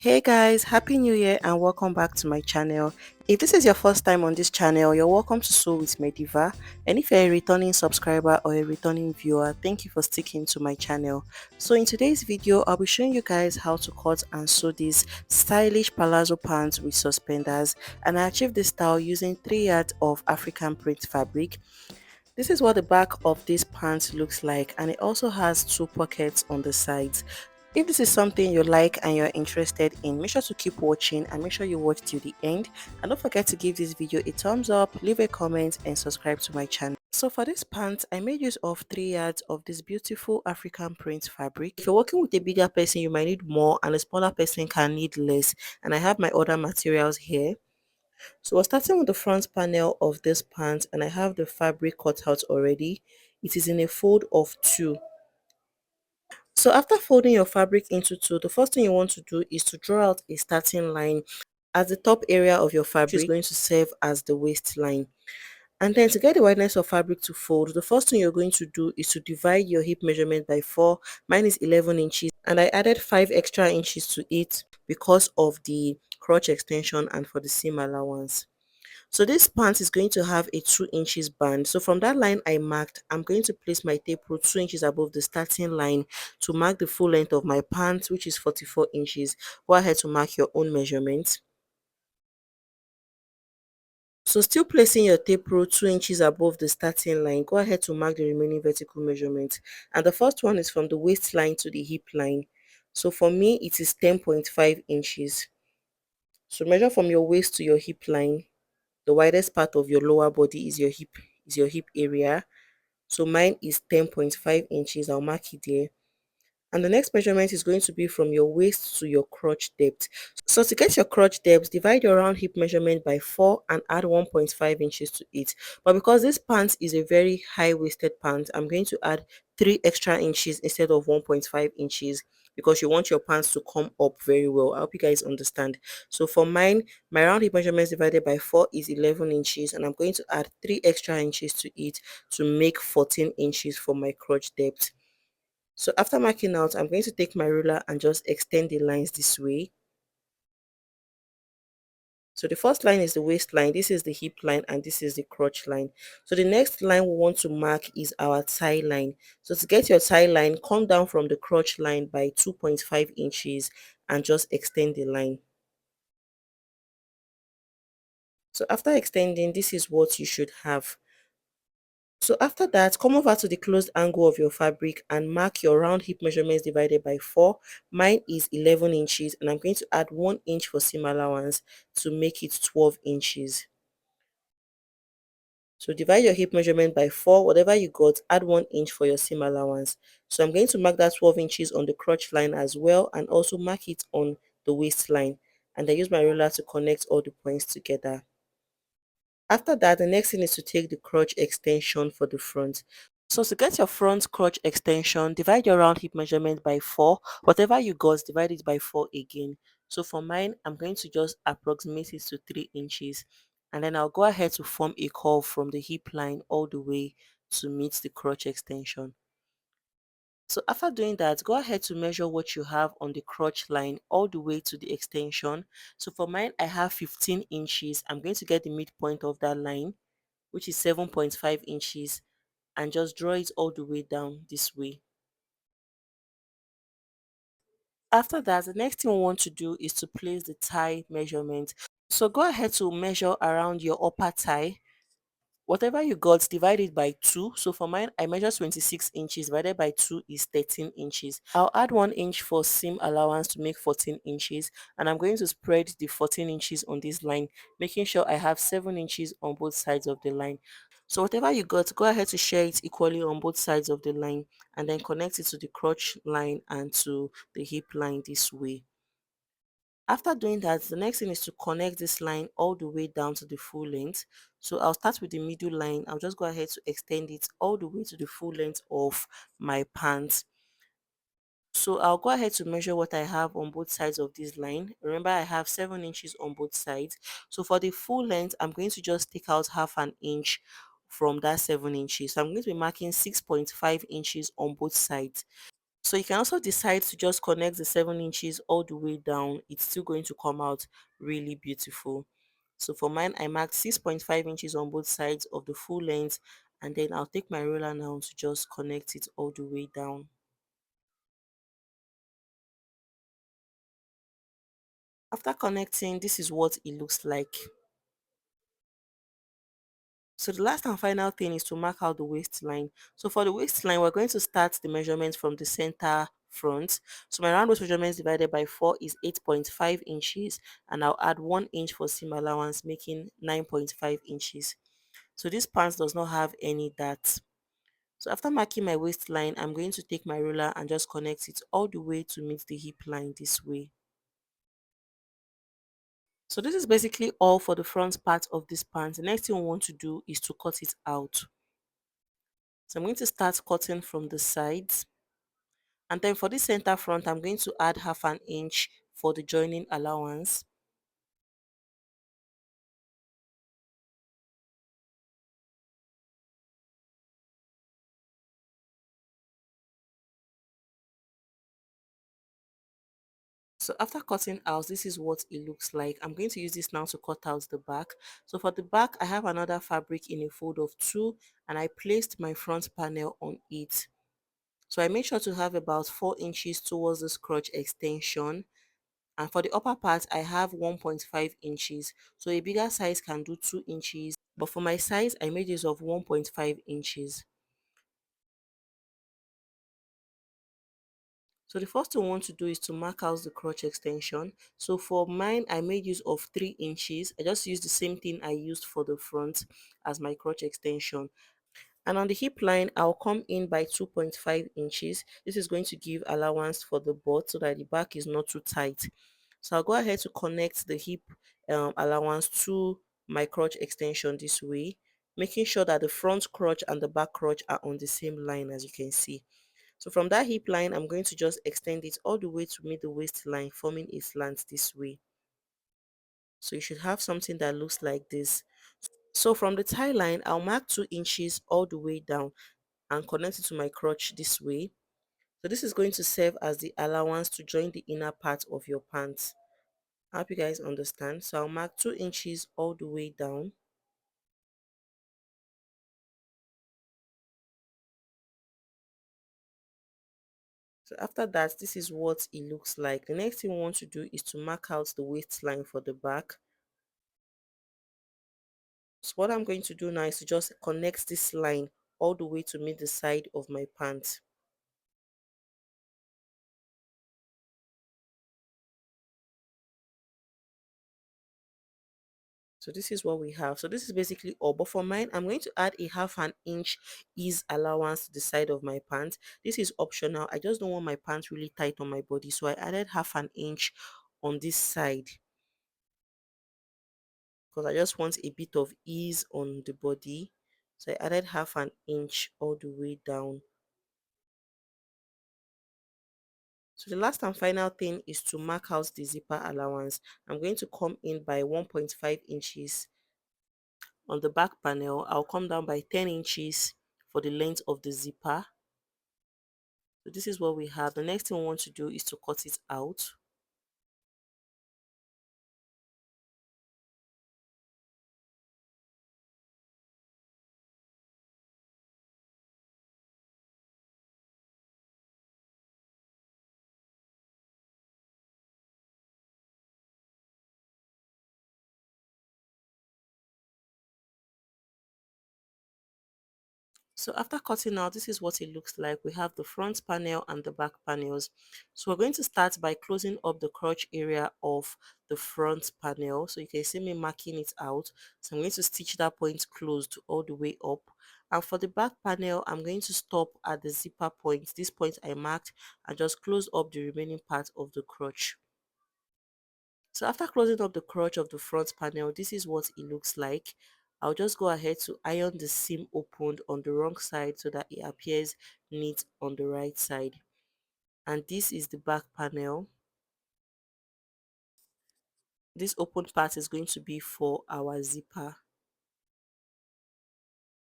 Hey guys, happy new year and welcome back to my channel. If this is your first time on this channel, you're welcome to Sew with Mediva. And if you're a returning subscriber or a returning viewer, thank you for sticking to my channel. So in today's video, I'll be showing you guys how to cut and sew these stylish palazzo pants with suspenders, and I achieved this style using 3 yards of African print fabric. This is what the back of this pants looks like, and it also has 2 pockets on the sides. If this is something you like and you're interested in, make sure to keep watching and make sure you watch till the end. And don't forget to give this video a thumbs up, leave a comment and subscribe to my channel. So for this pants, I made use of 3 yards of this beautiful African print fabric. If you're working with a bigger person, you might need more, and a smaller person can need less. And I have my other materials here. So we're starting with the front panel of this pants, and I have the fabric cut out already. It is in a fold of 2. So after folding your fabric into 2, the first thing you want to do is to draw out a starting line at the top area of your fabric, which is going to serve as the waistline. And then to get the wideness of fabric to fold, the first thing you're going to do is to divide your hip measurement by 4. Mine is 11 inches, and I added 5 extra inches to it because of the crotch extension and for the seam allowance. So this pant is going to have a 2 inches band. So from that line I marked, I'm going to place my tape rule 2 inches above the starting line to mark the full length of my pant, which is 44 inches. Go ahead to mark your own measurement. So still placing your tape rule 2 inches above the starting line, go ahead to mark the remaining vertical measurement. And the first one is from the waistline to the hip line. So for me, it is 10.5 inches. So measure from your waist to your hip line. The widest part of your lower body is your hip area. So mine is 10.5 inches. I'll mark it there. And the next measurement is going to be from your waist to your crotch depth. So to get your crotch depth, divide your round hip measurement by 4 and add 1.5 inches to it. But because this pant is a very high-waisted pant, I'm going to add 3 extra inches instead of 1.5 inches because you want your pants to come up very well. I hope you guys understand. So for mine, my round hip measurement divided by 4 is 11 inches, and I'm going to add 3 extra inches to it to make 14 inches for my crotch depth. So after marking out, I'm going to take my ruler and just extend the lines this way. So the first line is the waistline, this is the hip line, and this is the crotch line. So the next line we want to mark is our thigh line. So to get your thigh line, come down from the crotch line by 2.5 inches and just extend the line. So after extending, this is what you should have. So after that, come over to the closed angle of your fabric and mark your round hip measurements divided by 4. Mine is 11 inches, and I'm going to add 1 inch for seam allowance to make it 12 inches. So divide your hip measurement by 4, whatever you got, add 1 inch for your seam allowance. So I'm going to mark that 12 inches on the crotch line as well, and also mark it on the waistline. And I use my ruler to connect all the points together. After that, the next thing is to take the crotch extension for the front. So to get your front crotch extension, divide your round hip measurement by 4. Whatever you got, divide it by 4 again. So for mine, I'm going to just approximate it to 3 inches. And then I'll go ahead to form a curve from the hip line all the way to meet the crotch extension. So after doing that, go ahead to measure what you have on the crotch line all the way to the extension. So for mine, I have 15 inches. I'm going to get the midpoint of that line, which is 7.5 inches, and just draw it all the way down this way. After that, the next thing we want to do is to place the thigh measurement. So go ahead to measure around your upper thigh. Whatever you got, divide it by 2. So for mine, I measure 26 inches, divided by 2 is 13 inches. I'll add 1 inch for seam allowance to make 14 inches. And I'm going to spread the 14 inches on this line, making sure I have 7 inches on both sides of the line. So whatever you got, go ahead to share it equally on both sides of the line, and then connect it to the crotch line and to the hip line this way. After doing that, the next thing is to connect this line all the way down to the full length. So I'll start with the middle line. I'll just go ahead to extend it all the way to the full length of my pants. So I'll go ahead to measure what I have on both sides of this line. Remember, I have 7 inches on both sides. So for the full length, I'm going to just take out half an inch from that 7 inches. So I'm going to be marking 6.5 inches on both sides. So you can also decide to just connect the 7 inches all the way down. It's still going to come out really beautiful. So for mine, I marked 6.5 inches on both sides of the full length, and then I'll take my ruler now to just connect it all the way down. After connecting, this is what it looks like. So the last and final thing is to mark out the waistline. So for the waistline, we're going to start the measurement from the center front. So my round waist measurements divided by 4 is 8.5 inches, and I'll add 1 inch for seam allowance, making 9.5 inches. So this pants does not have any dart. So after marking my waistline, I'm going to take my ruler and just connect it all the way to meet the hip line this way. So this is basically all for the front part of this pants. The next thing we want to do is to cut it out. So I'm going to start cutting from the sides, and then for the center front I'm going to add half an inch for the joining allowance. So after cutting out, this is what it looks like. I'm going to use this now to cut out the back. So for the back, I have another fabric in a fold of 2, and I placed my front panel on it. So I made sure to have about 4 inches towards this crotch extension, and for the upper part I have 1.5 inches. So a bigger size can do 2 inches, but for my size I made use of 1.5 inches. So the first thing we want to do is to mark out the crotch extension. So for mine, I made use of 3 inches. I just used the same thing I used for the front as my crotch extension. And on the hip line, I'll come in by 2.5 inches. This is going to give allowance for the butt so that the back is not too tight. So I'll go ahead to connect the hip allowance to my crotch extension this way, making sure that the front crotch and the back crotch are on the same line, as you can see. So from that hip line, I'm going to just extend it all the way to meet the waistline, forming a slant this way. So you should have something that looks like this. So from the tie line, I'll mark 2 inches all the way down and connect it to my crotch this way. So this is going to serve as the allowance to join the inner part of your pants. I hope you guys understand. So I'll mark 2 inches all the way down. So after that, this is what it looks like. The next thing we want to do is to mark out the waistline for the back. So what I'm going to do now is to just connect this line all the way to meet the side of my pants. So this is what we have. So this is basically all. But for mine, I'm going to add a half an inch ease allowance to the side of my pants. This is optional. I just don't want my pants really tight on my body. So I added half an inch on this side because I just want a bit of ease on the body. So I added half an inch all the way down. So the last and final thing is to mark out the zipper allowance. I'm going to come in by 1.5 inches. On the back panel, I'll come down by 10 inches for the length of the zipper. So this is what we have. The next thing we want to do is to cut it out. So after cutting out, this is what it looks like. We have the front panel and the back panels. So we're going to start by closing up the crotch area of the front panel. So you can see me marking it out. So I'm going to stitch that point closed all the way up. And for the back panel, I'm going to stop at the zipper point. This point I marked, and just close up the remaining part of the crotch. So after closing up the crotch of the front panel, this is what it looks like. I'll just go ahead to iron the seam opened on the wrong side so that it appears neat on the right side. And this is the back panel. This open part is going to be for our zipper.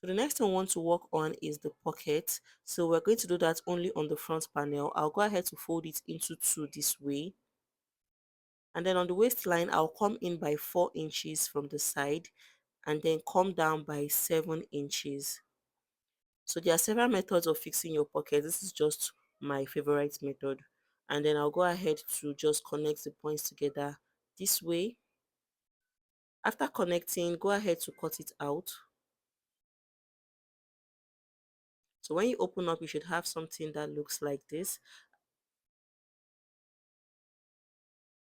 So the next thing we want to work on is the pocket. So we're going to do that only on the front panel. I'll go ahead to fold it into two this way. And then on the waistline, I'll come in by 4 inches from the side and then come down by 7 inches. So there are several methods of fixing your pocket. This is just my favorite method. And then I'll go ahead to just connect the points together this way. After connecting, go ahead to cut it out. So when you open up, you should have something that looks like this.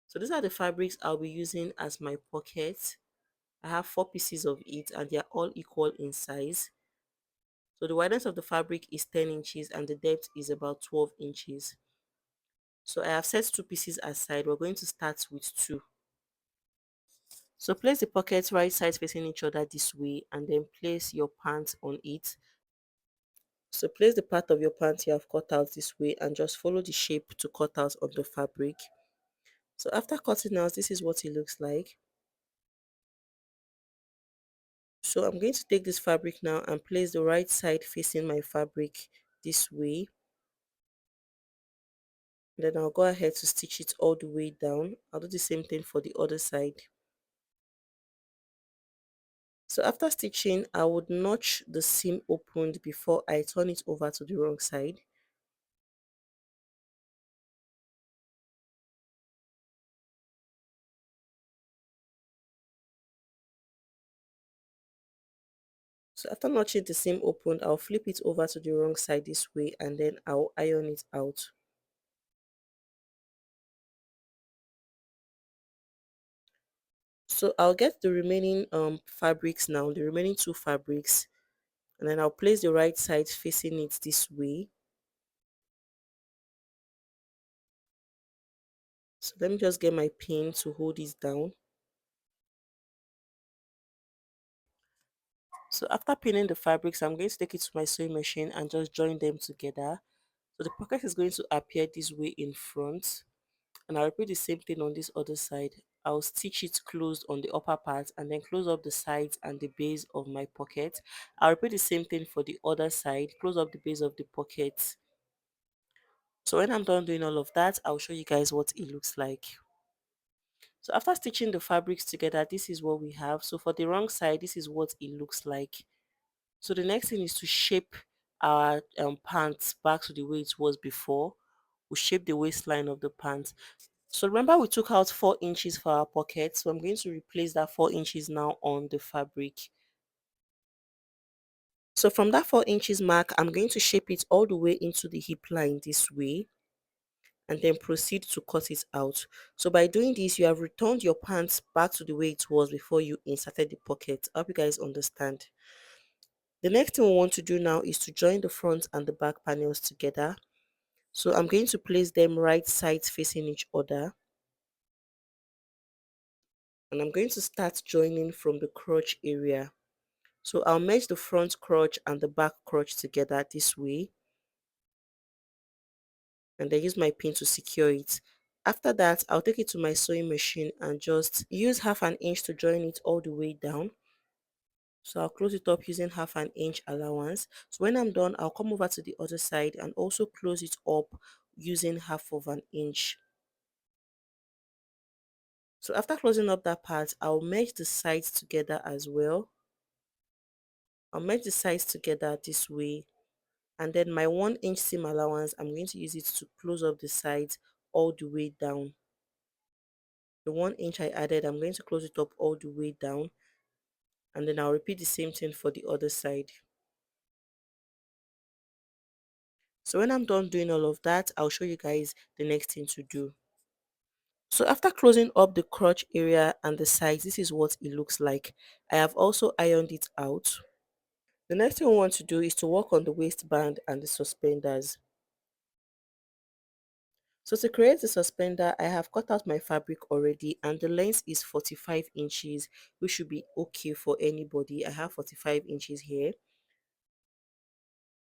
So these are the fabrics I'll be using as my pocket. I have 4 pieces of it and they are all equal in size. So the wideness of the fabric is 10 inches and the depth is about 12 inches. So I have set 2 pieces aside. We're going to start with 2. So place the pockets right sides facing each other this way and then place your pants on it. So place the part of your pants you have cut out this way and just follow the shape to cut out on the fabric. So after cutting out, this is what it looks like. So I'm going to take this fabric now and place the right side facing my fabric this way. Then I'll go ahead to stitch it all the way down. I'll do the same thing for the other side. So after stitching, I would notch the seam opened before I turn it over to the wrong side. So after notching the seam opened, I'll flip it over to the wrong side this way and then I'll iron it out. So I'll get the remaining fabrics now, the remaining 2 fabrics, and then I'll place the right side facing it this way. So let me just get my pin to hold this down. So after pinning the fabrics, I'm going to take it to my sewing machine and just join them together. So the pocket is going to appear this way in front, and I'll repeat the same thing on this other side. I'll stitch it closed on the upper part and then close up the sides and the base of my pocket. I'll repeat the same thing for the other side, close up the base of the pocket. So when I'm done doing all of that, I'll show you guys what it looks like. So after stitching the fabrics together, this is what we have. So for the wrong side, this is what it looks like. So the next thing is to shape our pants back to the way it was before. We shape the waistline of the pants. So remember we took out 4 inches for our pocket. So I'm going to replace that 4 inches now on the fabric. So from that 4 inches mark, I'm going to shape it all the way into the hip line this way and then proceed to cut it out. So by doing this, you have returned your pants back to the way it was before you inserted the pocket. I hope you guys understand. The next thing we want to do now is to join the front and the back panels together. So I'm going to place them right sides facing each other. And I'm going to start joining from the crotch area. So I'll merge the front crotch and the back crotch together this way. And then use my pin to secure it. After that, I'll take it to my sewing machine and just use half an inch to join it all the way down. So I'll close it up using half an inch allowance. So when I'm done, I'll come over to the other side and also close it up using half of an inch. So after closing up that part, I'll merge the sides together as well. I'll merge the sides together this way. And then my 1 inch seam allowance, I'm going to use it to close up the sides all the way down. The 1 inch I added, I'm going to close it up all the way down. And then I'll repeat the same thing for the other side. So when I'm done doing all of that, I'll show you guys the next thing to do. So after closing up the crotch area and the sides, this is what it looks like. I have also ironed it out. The next thing we want to do is to work on the waistband and the suspenders. So to create the suspender, I have cut out my fabric already and the length is 45 inches, which should be okay for anybody. I have 45 inches here.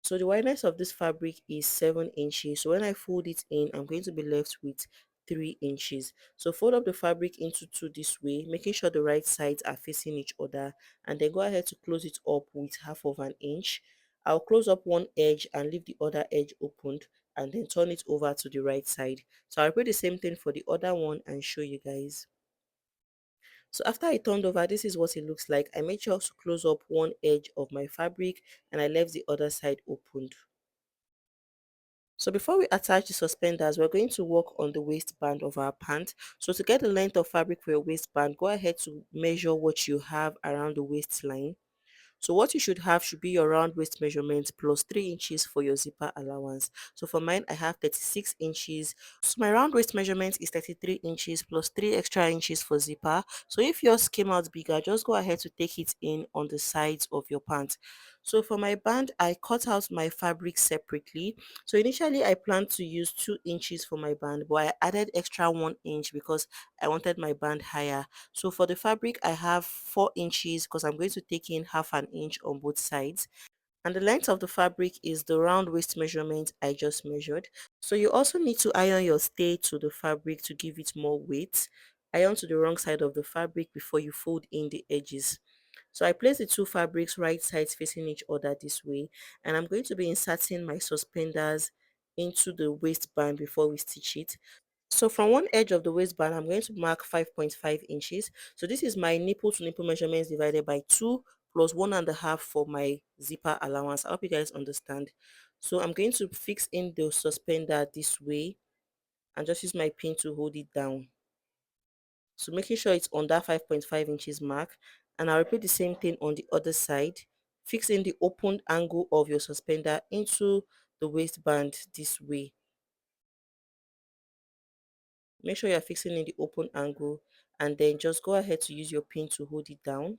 So the wideness of this fabric is 7 inches. So when I fold it in, I'm going to be left with 3 inches. So fold up the fabric into two this way, making sure the right sides are facing each other, and then go ahead to close it up with half of an inch. I'll close up one edge and leave the other edge opened, and then turn it over to the right side. So I'll repeat the same thing for the other one and show you guys. So after I turned over, this is what it looks like. I made sure to close up one edge of my fabric and I left the other side opened. So before we attach the suspenders, we're going to work on the waistband of our pant. So to get the length of fabric for your waistband, go ahead to measure what you have around the waistline. So what you should have should be your round waist measurement plus 3 inches for your zipper allowance. So for mine, I have 36 inches. So my round waist measurement is 33 inches plus 3 extra inches for zipper. So if yours came out bigger, just go ahead to take it in on the sides of your pants. So for my band, I cut out my fabric separately. So initially I planned to use 2 inches for my band, but I added extra 1 inch because I wanted my band higher. So for the fabric, I have 4 inches because I'm going to take in half an inch on both sides. And the length of the fabric is the round waist measurement I just measured. So you also need to iron your stay to the fabric to give it more weight. Iron to the wrong side of the fabric before you fold in the edges. So I place the two fabrics right sides facing each other this way, and I'm going to be inserting my suspenders into the waistband before we stitch it. So from one edge of the waistband, I'm going to mark 5.5 inches. So this is my nipple to nipple measurements divided by 2 plus 1.5 for my zipper allowance. I hope you guys understand. So I'm going to fix in the suspender this way and just use my pin to hold it down. So making sure it's on that 5.5 inches mark, and I'll repeat the same thing on the other side. Fixing the opened angle of your suspender into the waistband this way. Make sure you're fixing in the open angle, and then just go ahead to use your pin to hold it down.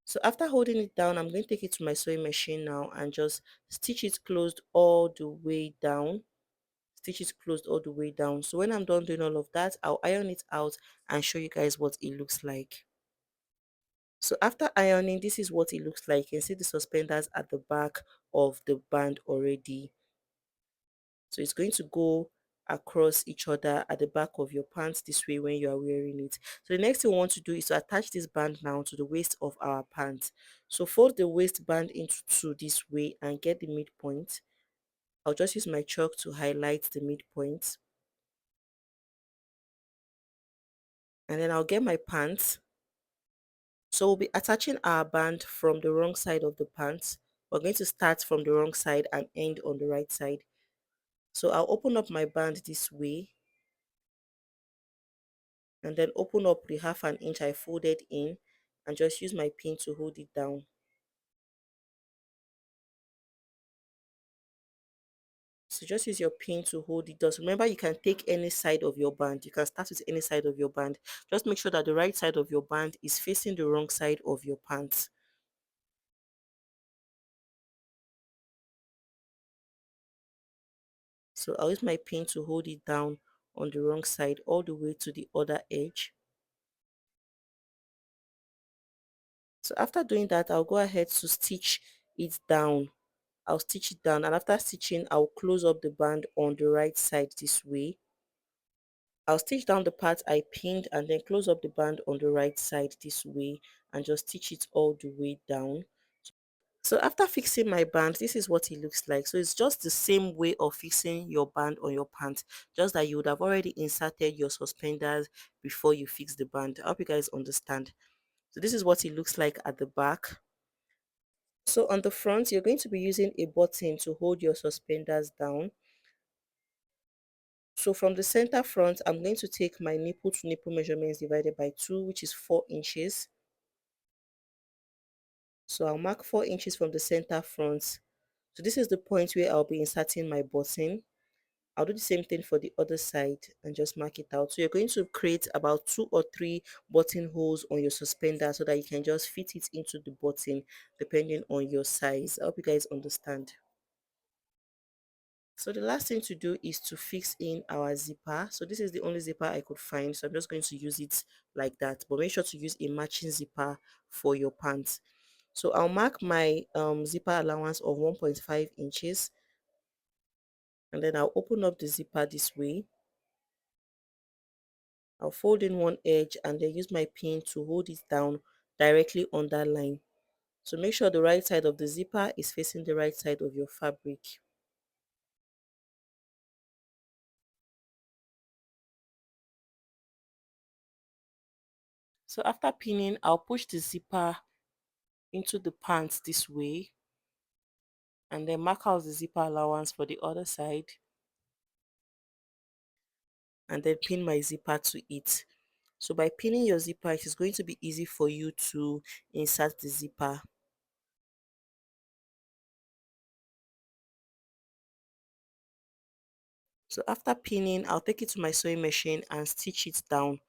So after holding it down, I'm going to take it to my sewing machine now and just stitch it closed all the way down. Stitch it closed all the way down. So when I'm done doing all of that, I'll iron it out and show you guys what it looks like. So after ironing, this is what it looks like. You can see the suspenders at the back of the band already. So it's going to go across each other at the back of your pants this way when you are wearing it. So the next thing we want to do is to attach this band now to the waist of our pants. So fold the waistband into two this way and get the midpoint. I'll just use my chalk to highlight the midpoint. And then I'll get my pants. So we'll be attaching our band from the wrong side of the pants. We're going to start from the wrong side and end on the right side. So I'll open up my band this way and then open up the half an inch I folded in and just use my pin to hold it down. So just use your pin to hold it down. So remember, you can take any side of your band. You can start with any side of your band. Just make sure that the right side of your band is facing the wrong side of your pants. So I'll use my pin to hold it down on the wrong side all the way to the other edge. So after doing that, I'll go ahead to stitch it down. I'll stitch it down, and after stitching, I'll close up the band on the right side this way. I'll stitch down the part I pinned and then close up the band on the right side this way and just stitch it all the way down. So after fixing my band, this is what it looks like. So it's just the same way of fixing your band on your pants, just that you would have already inserted your suspenders before you fix the band. I hope you guys understand. So this is what it looks like at the back. So on the front, you're going to be using a button to hold your suspenders down. So from the center front, I'm going to take my nipple to nipple measurements divided by 2, which is 4 inches. So I'll mark 4 inches from the center front. So this is the point where I'll be inserting my button. I'll do the same thing for the other side and just mark it out. So you're going to create about 2 or 3 buttonholes on your suspender so that you can just fit it into the button depending on your size. I hope you guys understand. So the last thing to do is to fix in our zipper. So this is the only zipper I could find, so I'm just going to use it like that, but make sure to use a matching zipper for your pants. So I'll mark my zipper allowance of 1.5 inches, and then I'll open up the zipper this way. I'll fold in one edge and then use my pin to hold it down directly on that line. So make sure the right side of the zipper is facing the right side of your fabric. So after pinning, I'll push the zipper into the pants this way and then mark out the zipper allowance for the other side and then pin my zipper to it. So by pinning your zipper, it is going to be easy for you to insert the zipper. So after pinning, I'll take it to my sewing machine and stitch it down.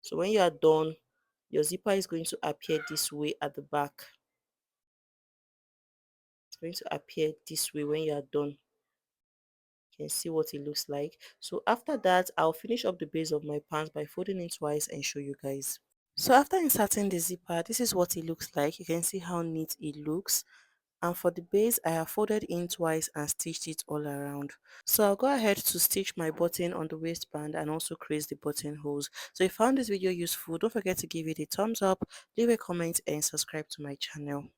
So when you are done, your zipper is going to appear this way at the back. It's going to appear this way when you are done. You can see what it looks like. So after that, I'll finish up the base of my pants by folding it twice and show you guys. So after inserting the zipper, this is what it looks like. You can see how neat it looks. And for the base, I have folded in twice and stitched it all around. So I'll go ahead to stitch my button on the waistband and also crease the buttonholes. So if you found this video useful, don't forget to give it a thumbs up, leave a comment and subscribe to my channel.